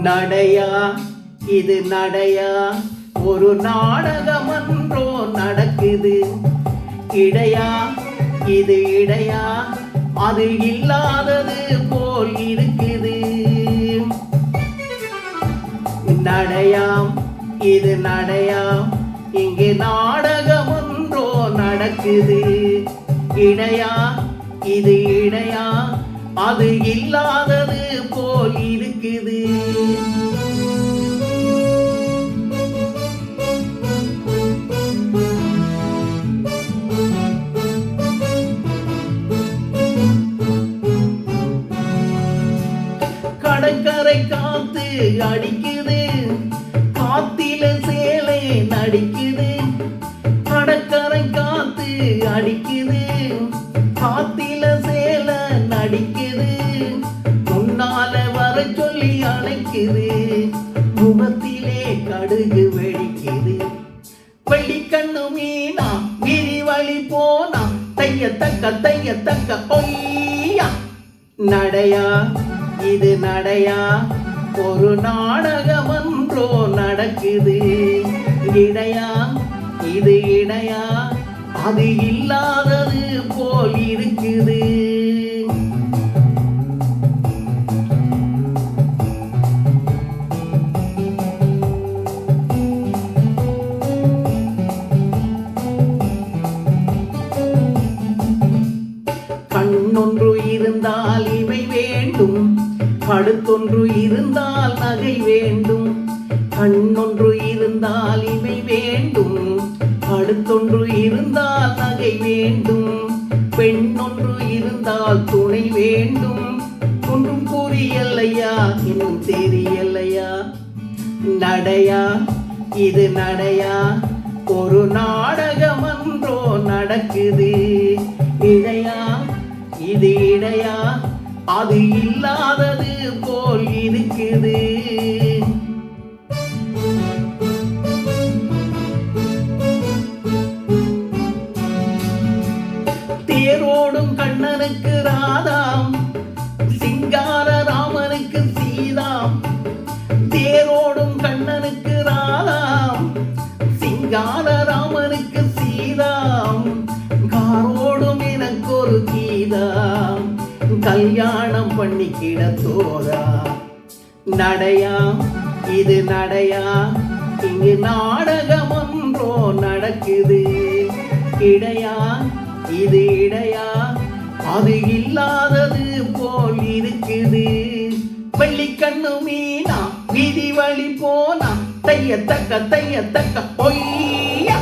நடையா இது நடையா, ஒரு நாடகமன்றோ நடக்குது. இடையா இது இடையா, அது இல்லாதது போல் இருக்குது. நடையாம் இது நடையாம், இங்கே நாடகமன்றோ நடக்குது. இடையா இது இடையா, அது இல்லாதது போல் இருக்குது. கடற்கரை காத்து அடிக்குது, காத்தில சேலை நடிக்குது. கடற்கரை காத்து அடிக்குது, காத்தில சேலை நடிக்குது. முன்னால வர சொல்லி அழைக்குது, முகத்திலே கடுகு வெடிக்குது. வெள்ளிக்கண்ணு மீனா விரி வழி போனா, தையத்தக்க பொய்யா. நடையா இது நடையா, ஒரு நாடகமன்றோ நடக்குது. இடையா இது இடையா, அது இல்லாதது போல் இருக்குது. கண்ணொன்று இருந்தால் இவை வேண்டும், கழுத்தொன்று இருந்தால் நகை வேண்டும். கண்ணொன்று இருந்தால் இவை வேண்டும், கழுத்தொன்று இருந்தால் நகை வேண்டும். பெண்ணொன்று இருந்தால் துணை வேண்டும். ஒன்றும் புரியலையா, இன்னும் தெரியலையா. நடையா இது நடையா, ஒரு நாடகமன்றோ நடக்குது. இடையா இது இடையா, அது இல்லாதது போல் இருக்குது. தேரோடும் கண்ணனுக்கு ராதாம், சிங்கார ராமனுக்கு சீதாம். தேரோடும் கண்ணனுக்கு ராதாம், சிங்கார ராமனுக்கு சீதாம். காரோடும் எனக்கு ஒரு கீதாம், கல்யாணம் பண்ணிக்கிட தோதா. நடையா இது நடையா, இங்கு நாடகமன்றோ நடக்குது. இடையா இது இடையா, அது இல்லாதது போல் இருக்குது. வெள்ளிக்கண்ணு மீனா விதி வழி போனா, தையத்தக்க பொய்யா.